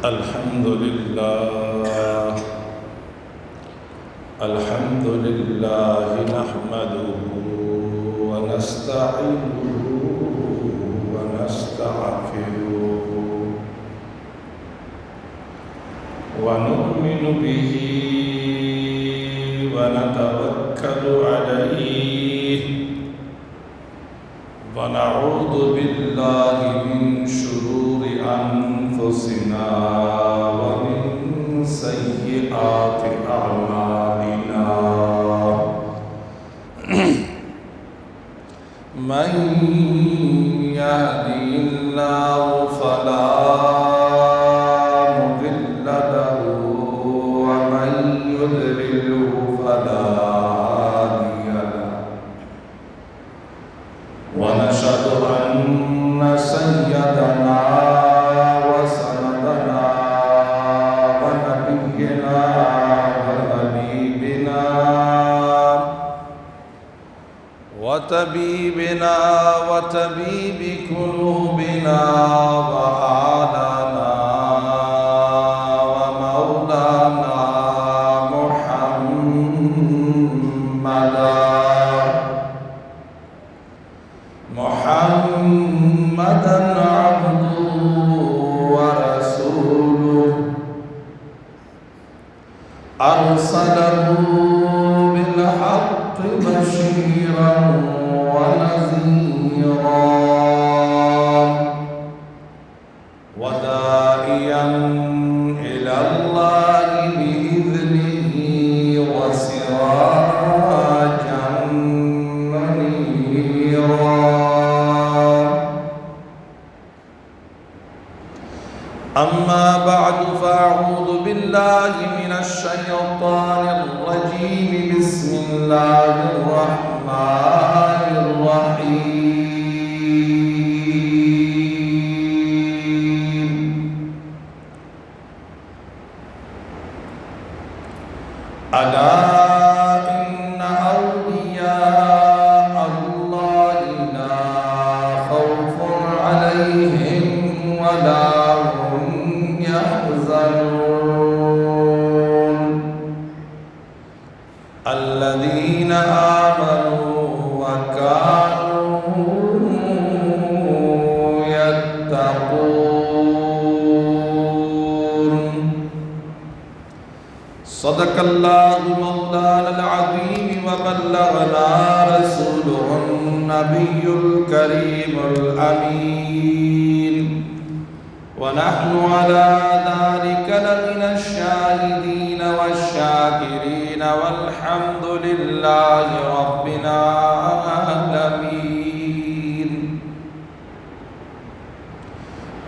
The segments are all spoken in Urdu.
الحمد لله نحمده ونستعينه ونستغفره ونؤمن به ونتوكل عليه ونعوذ بالله من شرور أنفسنا ومن سيئات أعمالنا من يهدي الله فلا مضل له ومن يضلله فلا هادي له ونشهد أن سيدنا وسندنا ونبينا وحبيبنا وطبيبنا وطبيب قلوبنا وآلنا ومولانا محمدا عبده ورسوله أرسله بالحق بشيرا ونذيرا وداعيا إلى الله بإذنه وسراجا منيرا. أما بعد فأعوذ بالله من الشيطان الرجيم. بسم الله الرحمن الرحيم. ألا إن أولياء الله لا خوف عليهم ولا الذين آمنوا وكانوا يتقون. صدق الله مولانا العظيم وبلغنا رسوله النبي الكريم الأمين ونحن على ذلك لمن الشاهدين والشاكرين والحمد لله رب العالمين.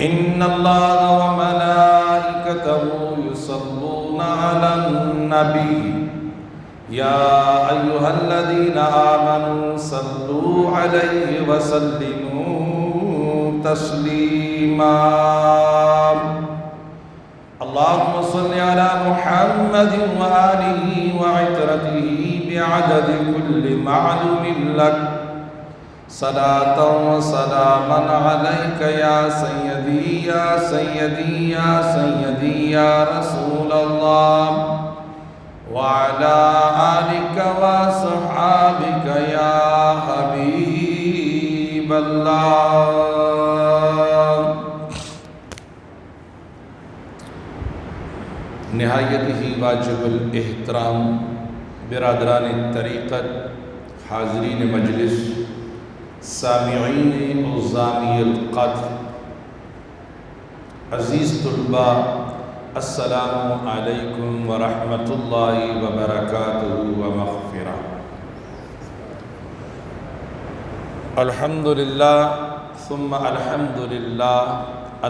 إن الله وملائكته يصلون على النبي يا أيها الذين آمنوا صلوا عليه وسلموا تسليما. اللهم صل على محمد وآله وعترته بعدد كل معلوم لك صلاة وسلاما عليك يا سيدي يا سيدي يا سيدي يا رسول الله وعلى آلك وصحابك يا حبيب الله. نہایت ہی واجب الاحترام برادران طریقت، حاضرین مجلس، سامعین عظامی القدر، عزیز طلباء، السلام علیکم ورحمۃ اللہ وبرکاتہ ومغفرہ. الحمدللہ ثم الحمدللہ.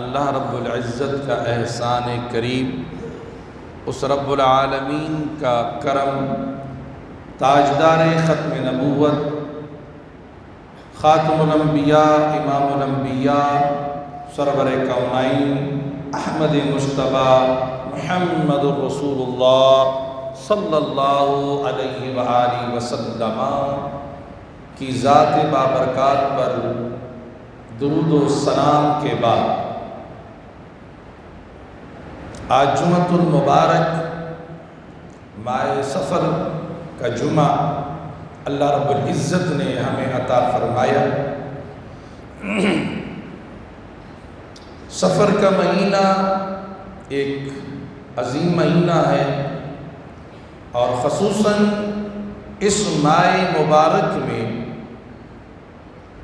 اللہ رب العزت کا احسان کریم، اس رب العالمین کا کرم، تاجدار ختم نبوت، خاتم الانبیاء، امام الانبیاء، سرور کونین احمد مصطفیٰ محمد رسول اللہ صلی اللہ علیہ وآلہ وسلم کی ذات بابرکات پر درود و سلام کے بعد آج جمعۃ المبارک ماہ سفر کا جمعہ اللہ رب العزت نے ہمیں عطا فرمایا۔ سفر کا مہینہ ایک عظیم مہینہ ہے، اور خصوصاً اس ماہ مبارک میں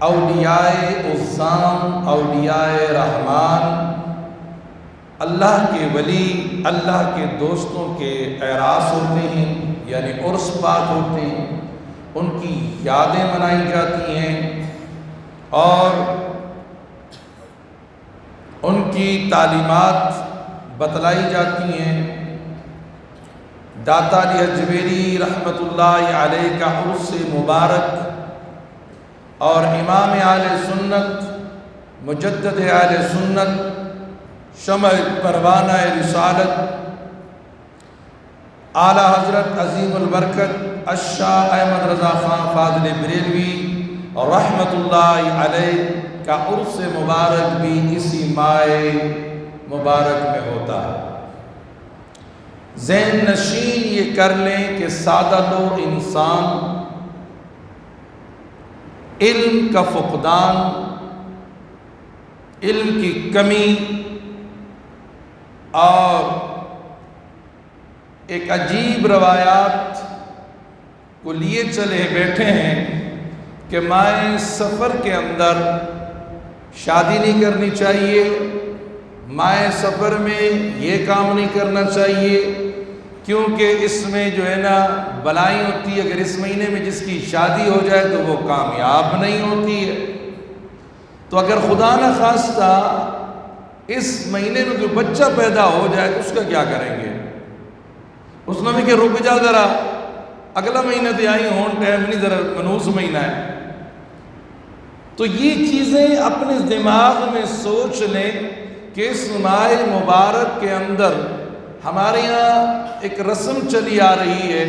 اولیاء عظام، اولیاء رحمان، اللہ کے ولی، اللہ کے دوستوں کے اعراس ہوتے ہیں، یعنی عرس پاک ہوتے ہیں، ان کی یادیں منائی جاتی ہیں اور ان کی تعلیمات بتلائی جاتی ہیں۔ داتا علی حجویری رحمۃ اللہ علیہ کا عرس مبارک اور امام اہل سنت، مجدد اہل سنت، شمع پروانہ رسالت، اعلیٰ حضرت عظیم البرکت الشاہ احمد رضا خان فاضل بریلوی رحمۃ اللہ علیہ کا عرس مبارک بھی اسی ماہ مبارک میں ہوتا ہے۔ ذہن نشین یہ کر لیں کہ سادہ لوگ انسان علم کا فقدان، علم کی کمی اور ایک عجیب روایات کو لیے چلے بیٹھے ہیں کہ ماہ سفر کے اندر شادی نہیں کرنی چاہیے، ماہ سفر میں یہ کام نہیں کرنا چاہیے کیونکہ اس میں جو ہے نا بلائی ہوتی ہے، اگر اس مہینے میں جس کی شادی ہو جائے تو وہ کامیاب نہیں ہوتی ہے۔ تو اگر خدا نہ خواستہ اس مہینے میں کوئی بچہ پیدا ہو جائے تو اس کا کیا کریں گے؟ اس نے بھی کہ رک جا ذرا، اگلا مہینہ تو آئی ہون ٹائم نہیں، ذرا منوس مہینہ ہے۔ تو یہ چیزیں اپنے دماغ میں سوچ لیں کہ اس ماہ مبارک کے اندر ہمارے یہاں ایک رسم چلی آ رہی ہے،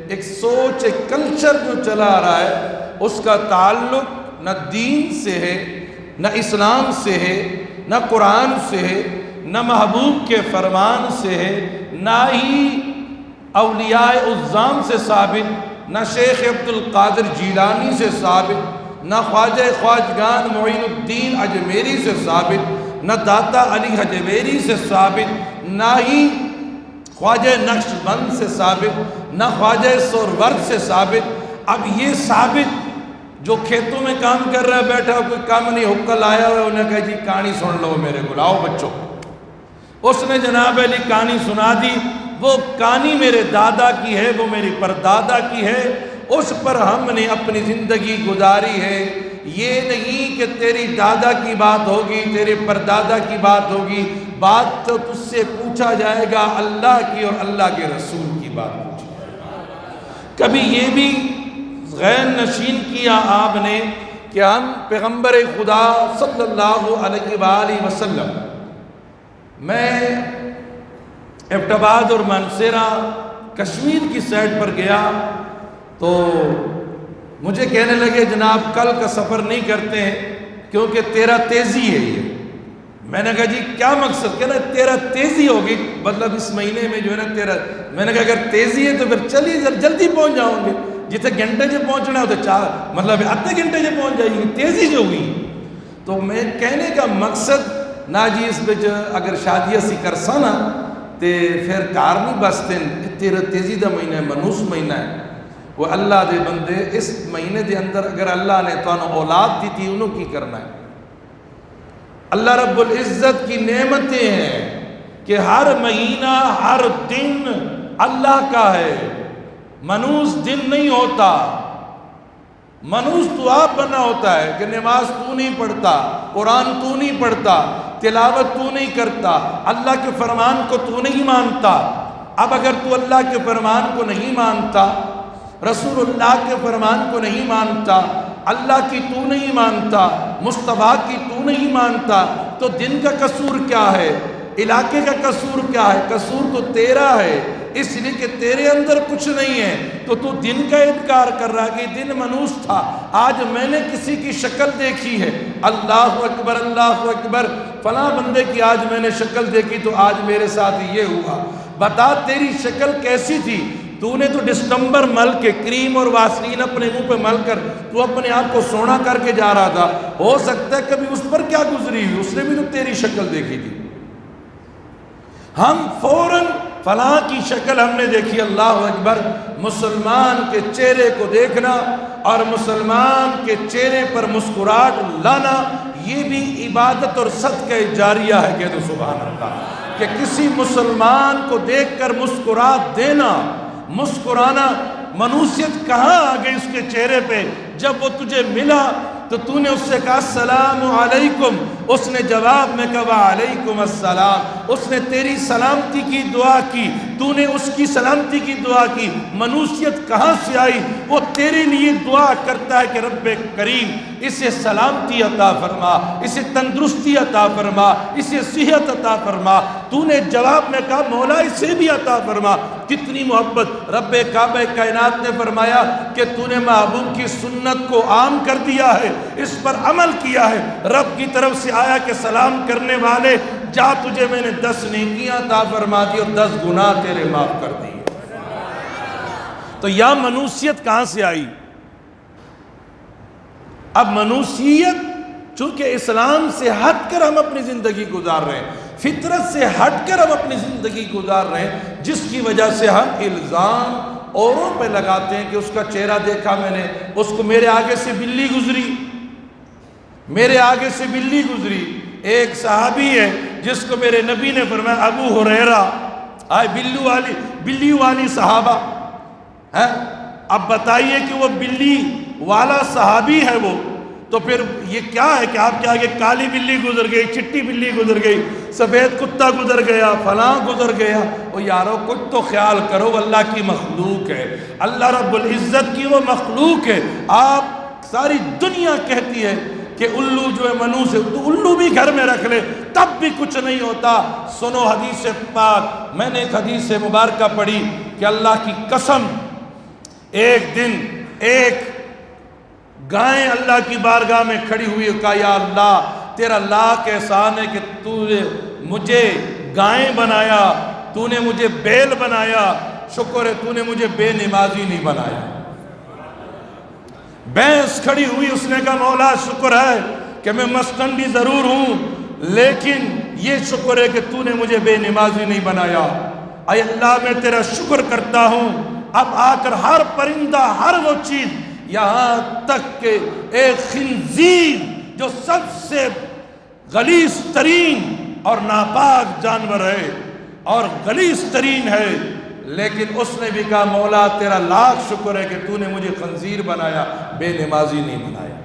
ایک سوچ، ایک کلچر جو چلا آ رہا ہے، اس کا تعلق نہ دین سے ہے، نہ اسلام سے ہے، نہ قرآن سے ہے، نہ محبوب کے فرمان سے ہے، نہ ہی اولیاء عظام سے ثابت، نہ شیخ عبد القادر جیلانی سے ثابت، نہ خواجہ خواجگان معین الدین اجمیری سے ثابت، نہ داتا علی حجویری سے ثابت، نہ ہی خواجہ نقش بند سے ثابت، نہ خواجہ سورورد سے ثابت۔ اب یہ ثابت جو کھیتوں میں کام کر رہا ہے، بیٹھا کوئی کام نہیں، حکل آیا ہوا ہے، انہیں کہا جی کہانی سن لو میرے کو، لاؤ بچوں۔ اس نے جناب علی کہانی سنا دی، وہ کہانی میرے دادا کی ہے، وہ میری پردادا کی ہے، اس پر ہم نے اپنی زندگی گزاری ہے۔ یہ نہیں کہ تیری دادا کی بات ہوگی، تیرے پردادا کی بات ہوگی، بات تو تجھ سے پوچھا جائے گا اللہ کی اور اللہ کے رسول کی بات پوچھی جائے گا۔ کبھی یہ بھی غیر نشین کیا آپ نے کہ ہم پیغمبر خدا صلی اللہ علیہ وآلہ وسلم، میں ایبٹ آباد اور مانسیرہ کشمیر کی سائٹ پر گیا تو مجھے کہنے لگے جناب کل کا سفر نہیں کرتے ہیں کیونکہ تیرا تیزی ہے یہ۔ میں نے کہا جی کیا مقصد؟ کہنا تیرا تیزی ہوگی، مطلب اس مہینے میں جو ہے نا تیرا۔ میں نے کہا اگر تیزی ہے تو پھر چلیے جلدی پہنچ جاؤں گے، جتنے گھنٹے سے پہنچنا ہے تو مطلب آدھے گھنٹے سے پہنچ جائے گی، تیزی جو ہوئی۔ تو میں کہنے کا مقصد نا جی اس پہ اگر شادی اسی کرسا نا تے پھر کار نہیں بستے، تیرا تیزی دا مہینہ ہے، منوس مہینہ ہے۔ وہ اللہ دے بندے اس مہینے دے اندر اگر اللہ نے تو اولاد دی تھی انہوں کی کرنا ہے۔ اللہ رب العزت کی نعمتیں ہیں کہ ہر مہینہ، ہر دن اللہ کا ہے، منوس دن نہیں ہوتا۔ منوس تو آپ بنا ہوتا ہے کہ نماز تو نہیں پڑھتا، قرآن تو نہیں پڑھتا، تلاوت تو نہیں کرتا، اللہ کے فرمان کو تو نہیں مانتا۔ اب اگر تو اللہ کے فرمان کو نہیں مانتا، رسول اللہ کے فرمان کو نہیں مانتا، اللہ کی تو نہیں مانتا، مصطفیٰ کی تو نہیں مانتا، تو دن کا قصور کیا ہے؟ علاقے کا قصور کیا ہے؟ قصور تو تیرا ہے، اس لیے کہ تیرے اندر کچھ نہیں ہے، تو دن کا انکار کر رہا کہ دن منوس تھا، آج میں نے کسی کی شکل دیکھی ہے، اللہ اکبر اللہ اکبر، فلاں بندے کی آج میں نے شکل دیکھی تو آج میرے ساتھ یہ ہوا۔ بتا تیری شکل کیسی تھی؟ تو نے تو ڈسٹمبر مل کے کریم اور واسلین اپنے منہ پہ مل کر تو اپنے آپ کو سونا کر کے جا رہا تھا، ہو سکتا ہے کبھی اس پر کیا گزری ہوئی، اس نے بھی تو تیری شکل دیکھی تھی۔ ہم فوراً فلاں کی شکل ہم نے دیکھی، اللہ اکبر۔ مسلمان کے چہرے کو دیکھنا اور مسلمان کے چہرے پر مسکراہٹ لانا، یہ بھی عبادت اور صدقہ جاریہ ہے، کہہ دو سبحان اللہ۔ کہ کسی مسلمان کو دیکھ کر مسکراہٹ دینا، مسکرانا، منوسیت کہاں آ گئی اس کے چہرے پہ؟ جب وہ تجھے ملا تو تو نے اس سے کہا السلام علیکم، اس نے جواب میں کہا وعلیکم السلام، اس نے تیری سلامتی کی دعا کی، تو نے اس کی سلامتی کی دعا کی۔ منوسیت کہاں سے آئی؟ وہ تیرے لیے دعا کرتا ہے کہ رب کریم اسے سلامتی عطا فرما، اسے تندرستی عطا فرما، اسے صحت عطا فرما۔ تو نے جواب میں کہا مولا اسے بھی عطا فرما۔ کتنی محبت! رب کعبہ کائنات نے فرمایا کہ تو نے محبوب کی سنت کو عام کر دیا ہے، اس پر عمل کیا ہے۔ رب کی طرف سے آیا کہ سلام کرنے والے جا، تجھے میں نے 10 نیکیاں عطا فرما دی اور 10 گناہ تیرے معاف کر دیے۔ تو یا منوسیت کہاں سے آئی؟ اب منوسیت چونکہ اسلام سے ہٹ کر ہم اپنی زندگی گزار رہے ہیں، فطرت سے ہٹ کر ہم اپنی زندگی گزار رہے ہیں، جس کی وجہ سے ہم الزام اوروں پہ لگاتے ہیں کہ اس کا چہرہ دیکھا میں نے، اس کو میرے آگے سے بلی گزری، میرے آگے سے بلی گزری۔ ایک صحابی ہے جس کو میرے نبی نے فرمایا ابو ہریرہ، آئے بلی والی صحابہ ہے۔ اب بتائیے کہ وہ بلی والا صحابی ہے وہ، تو پھر یہ کیا ہے کہ آپ کے آگے کالی بلی گزر گئی، چٹی بلی گزر گئی، سفید کتا گزر گیا، فلاں گزر گیا۔ او یارو کچھ تو خیال کرو، اللہ کی مخلوق ہے، اللہ رب العزت کی وہ مخلوق ہے۔ آپ ساری دنیا کہتی ہے کہ الو جو ہے منوس ہے، تو الو بھی گھر میں رکھ لے تب بھی کچھ نہیں ہوتا۔ سنو حدیث پاک، میں نے ایک حدیث مبارکہ پڑھی کہ اللہ کی قسم ایک دن ایک گائیں اللہ کی بارگاہ میں کھڑی ہوئی، کہا یا اللہ تیرا لاکھ احسان ہے کہ تو نے مجھے گائیں بنایا، تو نے مجھے بیل بنایا، شکر ہے تو نے مجھے بے نمازی نہیں بنایا۔ بھینس کھڑی ہوئی، اس نے کہا مولا شکر ہے کہ میں مستنڈی ضرور ہوں لیکن یہ شکر ہے کہ تو نے مجھے بے نمازی نہیں بنایا۔ اے اللہ میں تیرا شکر کرتا ہوں۔ اب آ کر ہر پرندہ، ہر وہ چیز، یہاں تک کہ ایک خنزیر جو سب سے غلیظ ترین اور ناپاک جانور ہے اور غلیظ ترین ہے، لیکن اس نے بھی کہا مولا تیرا لاکھ شکر ہے کہ تو نے مجھے خنزیر بنایا، بے نمازی نہیں بنایا۔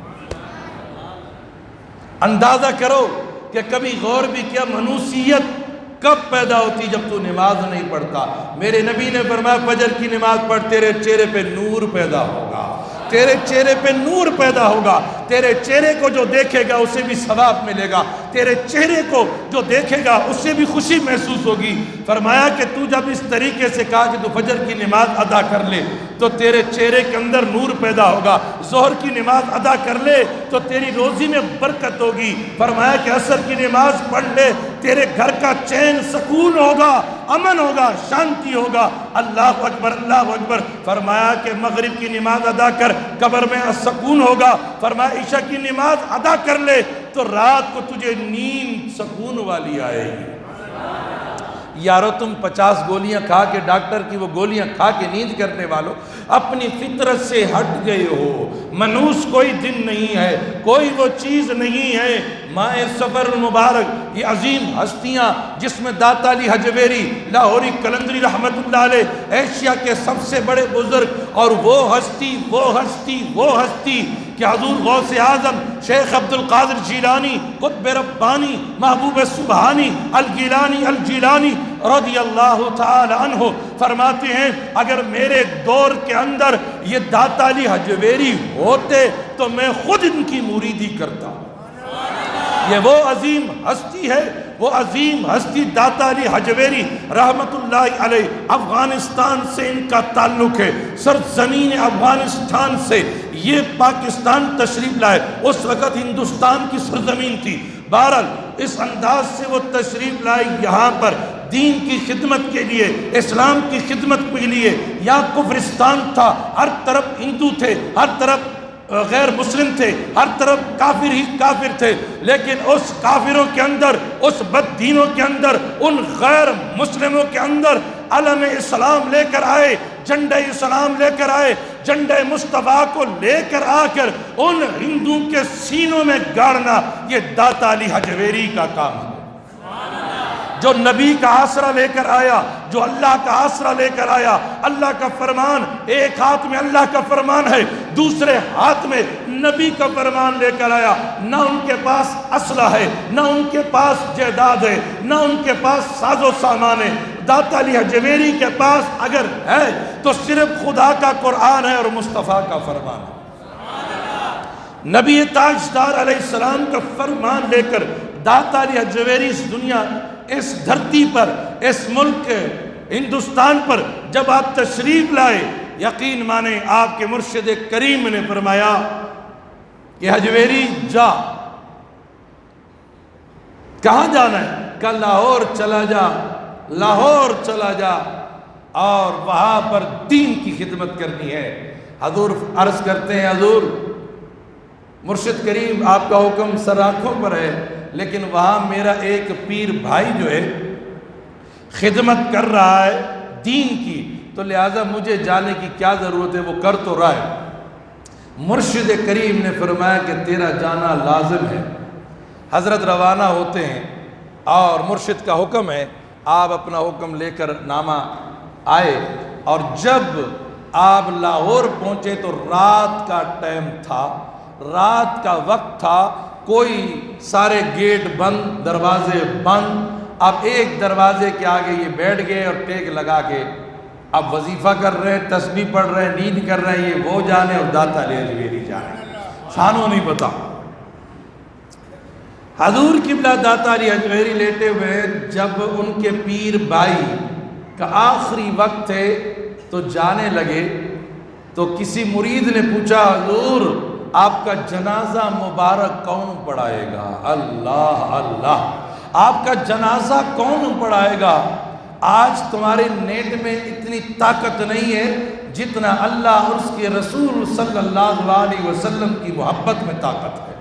اندازہ کرو کہ کبھی غور بھی کیا منوسیت کب پیدا ہوتی؟ جب تو نماز نہیں پڑھتا۔ میرے نبی نے فرمایا فجر کی نماز پڑھ، تیرے چہرے پہ نور پیدا ہوگا، تیرے چہرے پہ نور پیدا ہوگا، تیرے چہرے کو جو دیکھے گا اسے بھی ثواب ملے گا، تیرے چہرے کو جو دیکھے گا اسے بھی خوشی محسوس ہوگی۔ فرمایا کہ تو جب اس طریقے سے کہا کہ تو فجر کی نماز ادا کر لے تو تیرے چہرے کے اندر نور پیدا ہوگا، ظہر کی نماز ادا کر لے تو تیری روزی میں برکت ہوگی۔ فرمایا کہ عصر کی نماز پڑھ لے، تیرے گھر کا چین سکون ہوگا، امن ہوگا، شانتی ہوگا۔ اللہ اکبر اللہ اکبر۔ فرمایا کہ مغرب کی نماز ادا کر، قبر میں سکون ہوگا۔ فرمایا عشاء کی نماز ادا کر لے تو رات کو تجھے نیند سکون والی آئے گی۔ یارو تم 50 گولیاں کھا کے، ڈاکٹر کی وہ گولیاں کھا کے نیند کرنے والوں، اپنی فطرت سے ہٹ گئے ہو۔ منوس کوئی دن نہیں ہے، کوئی وہ چیز نہیں ہے۔ ماہ سفر المبارک، یہ عظیم ہستیاں جس میں داتا علی حجویری لاہوری قلندری رحمت اللہ علیہ، ایشیا کے سب سے بڑے بزرگ، اور وہ ہستی کہ حضور غوث اعظم شیخ عبد القادر جیلانی قطب ربانی محبوب سبحانی الجیلانی رضی اللہ تعالی عنہ فرماتے ہیں اگر میرے دور کے اندر یہ داتا علی حجویری ہوتے تو میں خود ان کی مریدی کرتا۔ یہ وہ عظیم ہستی ہے، وہ عظیم ہستی داتا علی حجویری رحمت اللہ علیہ، افغانستان سے ان کا تعلق ہے، سرزمین افغانستان سے یہ پاکستان تشریف لائے، اس وقت ہندوستان کی سرزمین تھی، بہرحال اس انداز سے وہ تشریف لائے یہاں پر دین کی خدمت کے لیے، اسلام کی خدمت کے لیے۔ یہاں کفرستان تھا، ہر طرف ہندو تھے، ہر طرف غیر مسلم تھے، ہر طرف کافر ہی کافر تھے، لیکن اس کافروں کے اندر، اس بددینوں کے اندر، ان غیر مسلموں کے اندر علم اسلام لے کر آئے، جھنڈے اسلام لے کر آئے، جھنڈے مصطفیٰ کو لے کر آ کر ان ہندوؤں کے سینوں میں گاڑنا، یہ داتا علی حجویری کا کام ہے، جو نبی کا آسرا لے کر آیا، جو اللہ کا آسرا لے کر آیا۔ اللہ کا فرمان، ایک ہاتھ میں اللہ کا فرمان ہے، دوسرے ہاتھ میں نبی کا فرمان لے کر آیا۔ نہ ان کے پاس اسلحہ ہے، نہ ان کے پاس جائیداد ہے، نہ ان کے پاس ساز و سامان ہے۔ داتا علی حجویری کے پاس اگر ہے تو صرف خدا کا قرآن ہے اور مصطفیٰ کا فرمان ہے۔ نبی تاجدار علیہ السلام کا فرمان لے کر داتا علی حجویری اس دنیا، اس دھرتی پر، اس ملک ہندوستان پر جب آپ تشریف لائے، یقین مانیں آپ کے مرشد کریم نے فرمایا کہ حجویری جا، کہاں جانا ہے؟ کہ لاہور چلا جا، لاہور چلا جا اور وہاں پر دین کی خدمت کرنی ہے۔ حضور عرض کرتے ہیں، حضور مرشد کریم آپ کا حکم سر آنکھوں پر ہے، لیکن وہاں میرا ایک پیر بھائی جو ہے خدمت کر رہا ہے دین کی، تو لہٰذا مجھے جانے کی کیا ضرورت ہے، وہ کر تو رہا ہے۔ مرشد کریم نے فرمایا کہ تیرا جانا لازم ہے۔ حضرت روانہ ہوتے ہیں اور مرشد کا حکم ہے، آپ اپنا حکم لے کر نامہ آئے، اور جب آپ لاہور پہنچے تو رات کا ٹائم تھا، رات کا وقت تھا، کوئی سارے گیٹ بند، دروازے بند۔ اب ایک دروازے کے آگے یہ بیٹھ گئے اور ٹیک لگا کے اب وظیفہ کر رہے ہیں، تسبیح پڑھ رہے ہیں، نیند کر رہے ہیں، یہ وہ جانے اور داتا علی حجویری جانے، سانوں نہیں پتا۔ حضور قبلہ داتا علی حجویری لیٹے ہوئے، جب ان کے پیر بھائی کا آخری وقت تھے تو جانے لگے، تو کسی مرید نے پوچھا، حضور آپ کا جنازہ مبارک کون پڑھائے گا؟ اللہ اللہ، آپ کا جنازہ کون پڑھائے گا؟ آج تمہارے نیٹ میں اتنی طاقت نہیں ہے جتنا اللہ اور اس کے رسول صلی اللہ علیہ وسلم کی محبت میں طاقت ہے،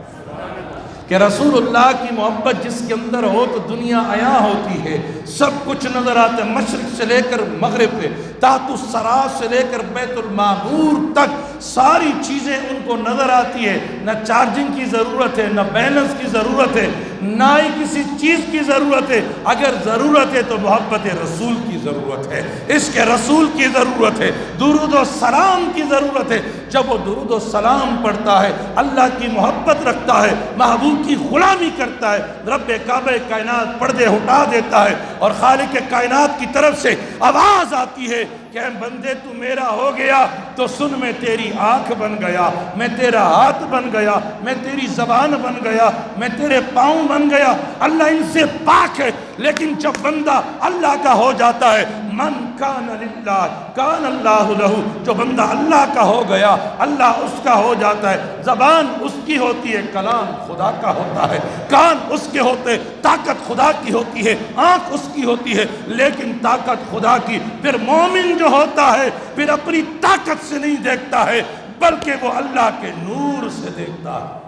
کہ رسول اللہ کی محبت جس کے اندر ہو تو دنیا عیاں ہوتی ہے، سب کچھ نظر آتا ہے، مشرق سے لے کر مغرب پہ، تحت الثری سے لے کر بیت المعمور تک ساری چیزیں ان کو نظر آتی ہے، نہ چارجنگ کی ضرورت ہے، نہ بیلنس کی ضرورت ہے، نہ ہی کسی چیز کی ضرورت ہے۔ اگر ضرورت ہے تو محبت رسول کی ضرورت ہے، عشق رسول کی ضرورت ہے، درود و سلام کی ضرورت ہے۔ جب وہ درود و سلام پڑھتا ہے، اللہ کی محبت رکھتا ہے، محبوب کی غلامی کرتا ہے، رب کعبہ کائنات پردے ہٹا دیتا ہے اور خالق کائنات کی طرف سے آواز آتی ہے کہ اے بندے تو میرا ہو گیا تو سن، میں تیری آنکھ بن گیا، میں تیرا ہاتھ بن گیا، میں تیری زبان بن گیا، میں تیرے پاؤں بن گیا۔ اللہ ان سے پاک ہے، لیکن جب بندہ اللہ کا ہو جاتا ہے، من کان للہ کان اللہ لہ، جو بندہ اللہ کا ہو گیا اللہ اس کا ہو جاتا ہے۔ زبان اس کی ہوتی ہے، کلام خدا کا ہوتا ہے، کان اس کے ہوتے، طاقت خدا کی ہوتی ہے، آنکھ اس کی ہوتی ہے، لیکن طاقت خدا کی۔ پھر مومن جو ہوتا ہے پھر اپنی طاقت سے نہیں دیکھتا ہے، بلکہ وہ اللہ کے نور سے دیکھتا ہے،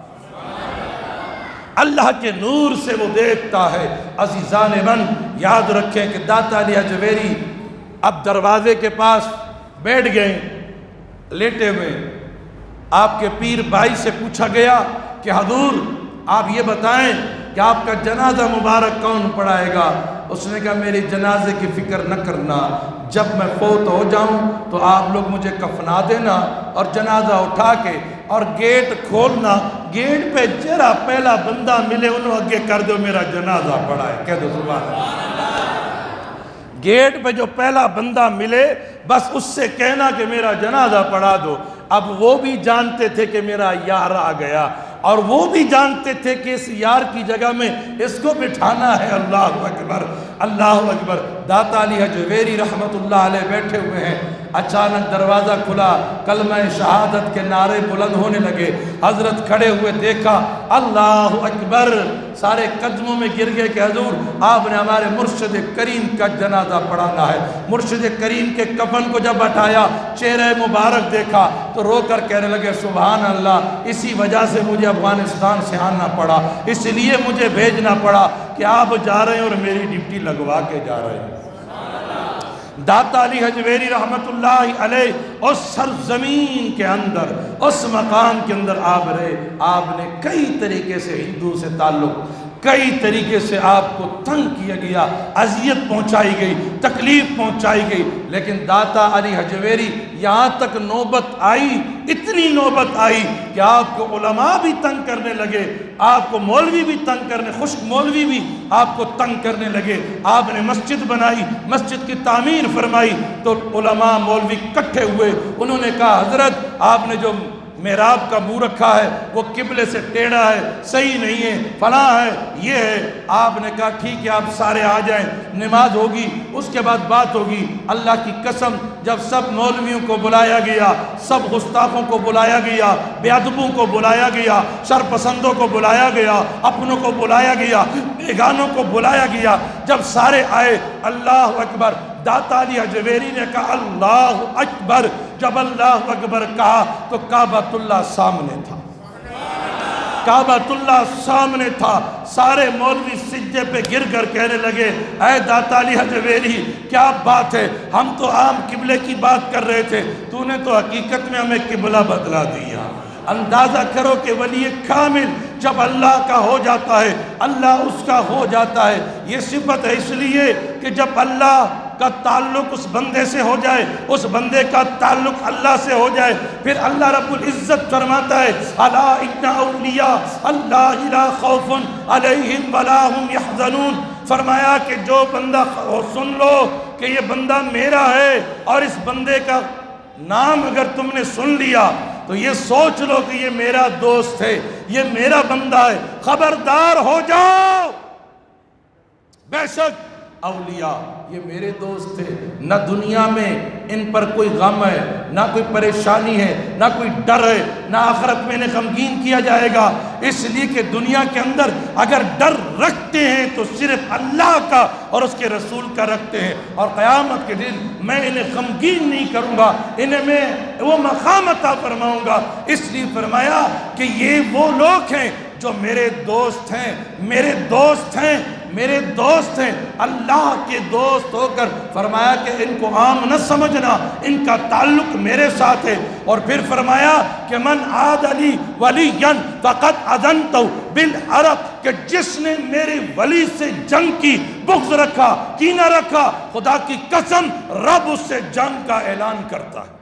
اللہ کے نور سے وہ دیکھتا ہے۔ عزیزان من، یاد رکھیں کہ داتا علی حجویری اب دروازے کے پاس بیٹھ گئے لیٹے ہوئے۔ آپ کے پیر بھائی سے پوچھا گیا کہ حضور آپ یہ بتائیں کہ آپ کا جنازہ مبارک کون پڑھائے گا؟ اس نے کہا میری جنازے کی فکر نہ کرنا، جب میں فوت ہو جاؤں تو آپ لوگ مجھے کفنا دینا اور جنازہ اٹھا کے اور گیٹ کھولنا، گیٹ پہ جرا پہلا بندہ ملے انہوں اگے کر دو میرا جنازہ پڑھائے، کہہ دو سبحان اللہ۔ گیٹ پہ جو پہلا بندہ ملے بس اس سے کہنا کہ میرا جنازہ پڑھا دو۔ اب وہ بھی جانتے تھے کہ میرا یار آ گیا، اور وہ بھی جانتے تھے کہ اس یار کی جگہ میں اس کو بٹھانا ہے۔ اللہ اکبر، اللہ اکبر۔ داتا علی حجویری رحمت اللہ علیہ بیٹھے ہوئے ہیں، اچانک دروازہ کھلا، کلمہ شہادت کے نعرے بلند ہونے لگے۔ حضرت کھڑے ہوئے، دیکھا، اللہ اکبر، سارے قدموں میں گر گئے کہ حضور آپ نے ہمارے مرشد کریم کا جنازہ پڑھانا ہے۔ مرشد کریم کے کفن کو جب ہٹایا، چہرہ مبارک دیکھا تو رو کر کہنے لگے سبحان اللہ، اسی وجہ سے مجھے افغانستان سے آنا پڑا، اس لیے مجھے بھیجنا پڑا کہ آپ جا رہے ہیں اور میری ڈیوٹی لگوا کے جا رہے ہیں۔ داتا علی حجویری رحمت اللہ علیہ اس سرزمین کے اندر، اس مقام کے اندر آپ رہے۔ آپ نے کئی طریقے سے ہندو سے تعلق، کئی طریقے سے آپ کو تنگ کیا گیا، اذیت پہنچائی گئی، تکلیف پہنچائی گئی، لیکن داتا علی حجویری یہاں تک نوبت آئی، اتنی نوبت آئی کہ آپ کو علماء بھی تنگ کرنے لگے، آپ کو مولوی بھی تنگ کرنے، خشک مولوی بھی آپ کو تنگ کرنے لگے۔ آپ نے مسجد بنائی، مسجد کی تعمیر فرمائی تو علماء مولوی اکٹھے ہوئے، انہوں نے کہا حضرت آپ نے جو محراب کا منہ رکھا ہے وہ قبلے سے ٹیڑھا ہے، صحیح نہیں ہے، فلاں ہے، یہ ہے۔ آپ نے کہا ٹھیک ہے، آپ سارے آ جائیں، نماز ہوگی، اس کے بعد بات ہوگی۔ اللہ کی قسم جب سب مولویوں کو بلایا گیا، سب گستاخوں کو بلایا گیا، بے ادبوں کو بلایا گیا، شرپسندوں کو بلایا گیا، اپنوں کو بلایا گیا، بیگانوں کو بلایا گیا، جب سارے آئے، اللہ اکبر، داتا علی حجویری نے کہا اللہ اکبر۔ جب اللہ اکبر کہا تو کعبۃ اللہ سامنے تھا، کعبۃ اللہ سامنے تھا۔ سارے مولوی سجدے پہ گر کر کہنے لگے اے داتا علی حجویری کیا بات ہے، ہم تو عام قبلے کی بات کر رہے تھے، تو نے تو حقیقت میں ہمیں قبلہ بدلا دیا۔ اندازہ کرو کہ ولی کامل جب اللہ کا ہو جاتا ہے، اللہ اس کا ہو جاتا ہے۔ یہ صفت ہے اس لیے کہ جب اللہ کا تعلق اس بندے سے ہو جائے، اس بندے کا تعلق اللہ سے ہو جائے، پھر اللہ رب العزت فرماتا ہے الا ان اولیاء اللہ لا خوف علیہم ولا هم يحزنون۔ فرمایا کہ جو بندہ، سن لو کہ یہ بندہ میرا ہے، اور اس بندے کا نام اگر تم نے سن لیا تو یہ سوچ لو کہ یہ میرا دوست ہے، یہ میرا بندہ ہے، خبردار ہو جاؤ۔ بے شک اولیاء یہ میرے دوست تھے، نہ دنیا میں ان پر کوئی غم ہے، نہ کوئی پریشانی ہے، نہ کوئی ڈر ہے، نہ آخرت میں انہیں غمگین کیا جائے گا، اس لیے کہ دنیا کے اندر اگر ڈر رکھتے ہیں تو صرف اللہ کا اور اس کے رسول کا رکھتے ہیں، اور قیامت کے دن میں انہیں غمگین نہیں کروں گا، انہیں میں وہ مقام عطا فرماؤں گا۔ اس لیے فرمایا کہ یہ وہ لوگ ہیں جو میرے دوست ہیں، میرے دوست ہیں، میرے دوست ہیں، اللہ کے دوست ہو کر فرمایا کہ ان کو عام نہ سمجھنا، ان کا تعلق میرے ساتھ ہے۔ اور پھر فرمایا کہ من عاد لی ولیا فقد اذنتہ بالحرب، کہ جس نے میرے ولی سے جنگ کی، بغض رکھا، کینہ رکھا، خدا کی قسم رب اس سے جنگ کا اعلان کرتا ہے۔